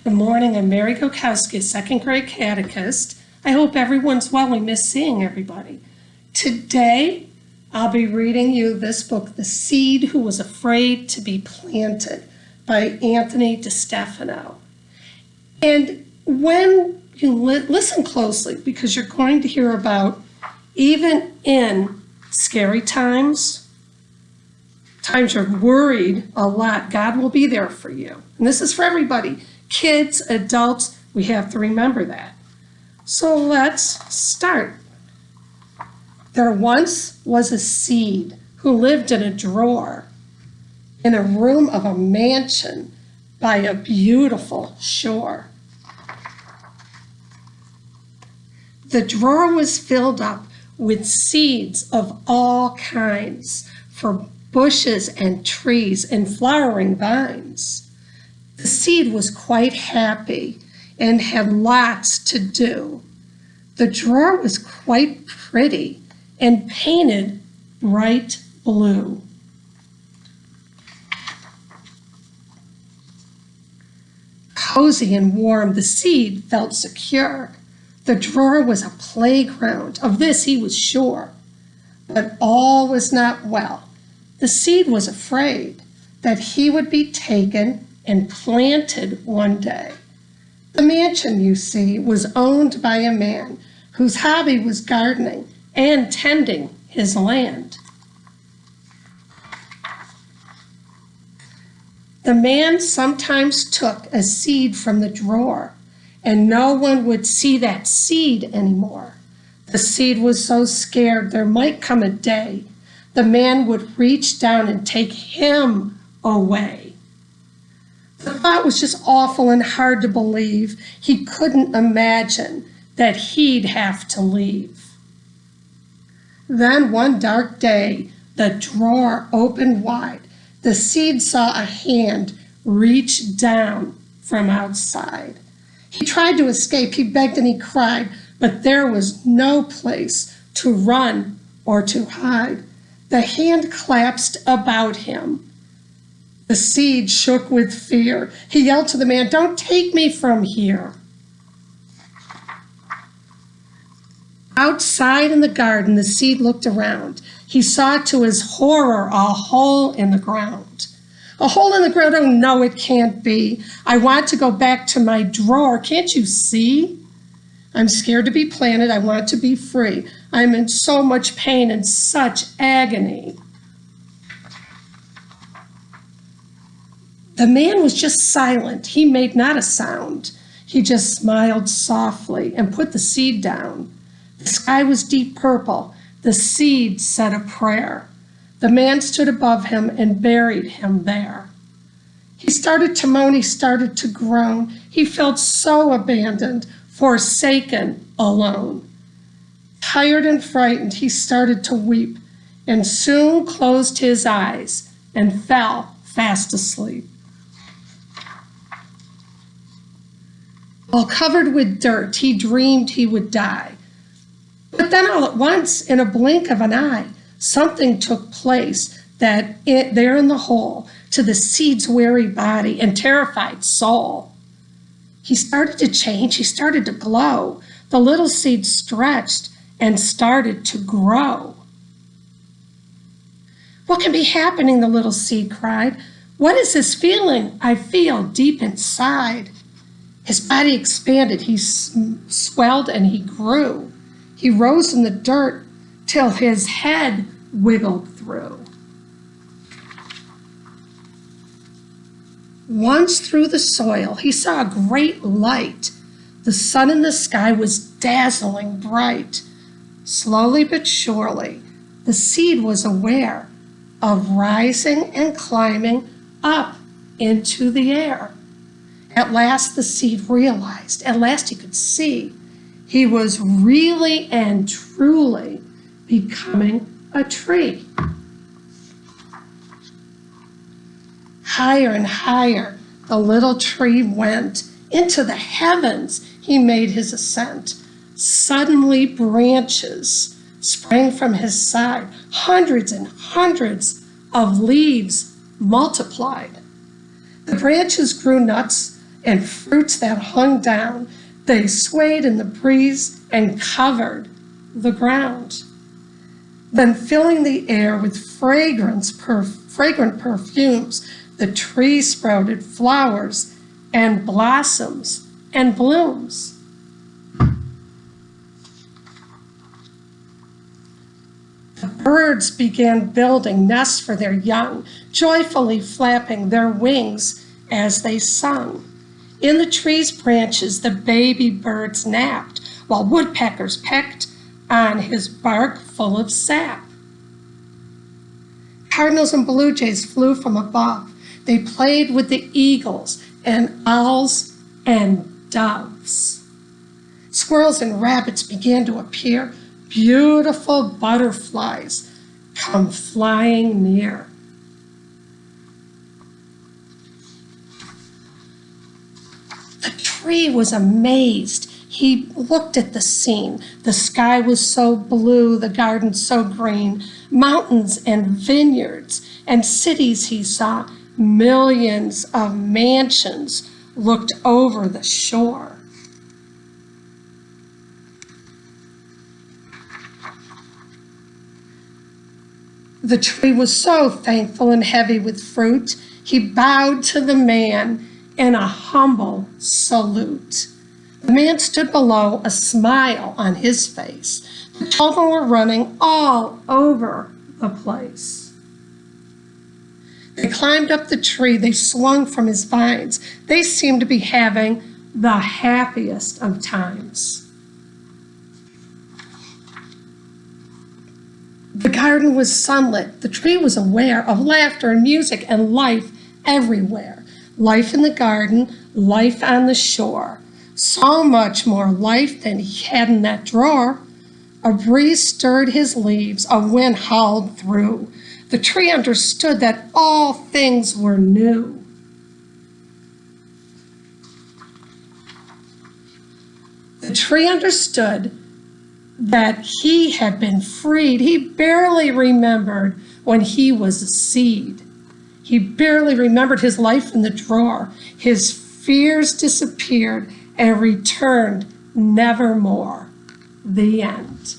Good morning, I'm Mary Gockowski, a second grade catechist. I hope everyone's well. We miss seeing everybody. Today, I'll be reading you this book, The Seed Who Was Afraid to Be Planted by Anthony DeStefano. And when you listen closely, because you're going to hear about, even in scary times you're worried a lot, God will be there for you. And this is for everybody. Kids, adults, we have to remember that. So let's start. There once was a seed who lived in a drawer in a room of a mansion by a beautiful shore. The drawer was filled up with seeds of all kinds for bushes and trees and flowering vines. The seed was quite happy and had lots to do. The drawer was quite pretty and painted bright blue. Cozy and warm, the seed felt secure. The drawer was a playground, of this he was sure. But all was not well. The seed was afraid that he would be taken and planted one day. The mansion, you see, was owned by a man whose hobby was gardening and tending his land. The man sometimes took a seed from the drawer, and no one would see that seed anymore. The seed was so scared there might come a day the man would reach down and take him away. The thought was just awful and hard to believe. He couldn't imagine that he'd have to leave. Then one dark day, the drawer opened wide. The seed saw a hand reach down from outside. He tried to escape, he begged and he cried, but there was no place to run or to hide. The hand collapsed about him. The seed shook with fear. He yelled to the man, "Don't take me from here." Outside in the garden, the seed looked around. He saw to his horror a hole in the ground. A hole in the ground? Oh no, it can't be. I want to go back to my drawer. Can't you see? I'm scared to be planted. I want to be free. I'm in so much pain and such agony. The man was just silent. He made not a sound. He just smiled softly and put the seed down. The sky was deep purple. The seed said a prayer. The man stood above him and buried him there. He started to moan. He started to groan. He felt so abandoned, forsaken, alone. Tired and frightened, he started to weep and soon closed his eyes and fell fast asleep. All covered with dirt, he dreamed he would die. But then all at once, in a blink of an eye, something took place there in the hole to the seed's weary body and terrified soul. He started to change, he started to glow. The little seed stretched and started to grow. "What can be happening?" the little seed cried. "What is this feeling I feel deep inside?" His body expanded, he swelled and he grew. He rose in the dirt till his head wiggled through. Once through the soil, he saw a great light. The sun in the sky was dazzling bright. Slowly but surely, the seed was aware of rising and climbing up into the air. At last the seed realized, at last he could see, he was really and truly becoming a tree. Higher and higher the little tree went. Into the heavens he made his ascent. Suddenly branches sprang from his side. Hundreds and hundreds of leaves multiplied. The branches grew nuts and fruits that hung down. They swayed in the breeze and covered the ground. Then filling the air with fragrant perfumes, the tree sprouted flowers and blossoms and blooms. The birds began building nests for their young, joyfully flapping their wings as they sung. In the tree's branches, the baby birds napped, while woodpeckers pecked on his bark full of sap. Cardinals and blue jays flew from above. They played with the eagles and owls and doves. Squirrels and rabbits began to appear. Beautiful butterflies come flying near. The tree was amazed. He looked at the scene. The sky was so blue, the garden so green, mountains and vineyards and cities he saw. Millions of mansions looked over the shore. The tree was so thankful and heavy with fruit, he bowed to the man in a humble salute. The man stood below, a smile on his face. The children were running all over the place. They climbed up the tree. They swung from his vines. They seemed to be having the happiest of times. The garden was sunlit. The tree was aware of laughter and music and life everywhere. Life in the garden, life on the shore. So much more life than he had in that drawer. A breeze stirred his leaves, a wind howled through. The tree understood that all things were new. The tree understood that he had been freed. He barely remembered when he was a seed. He barely remembered his life in the drawer. His fears disappeared and returned nevermore. The end.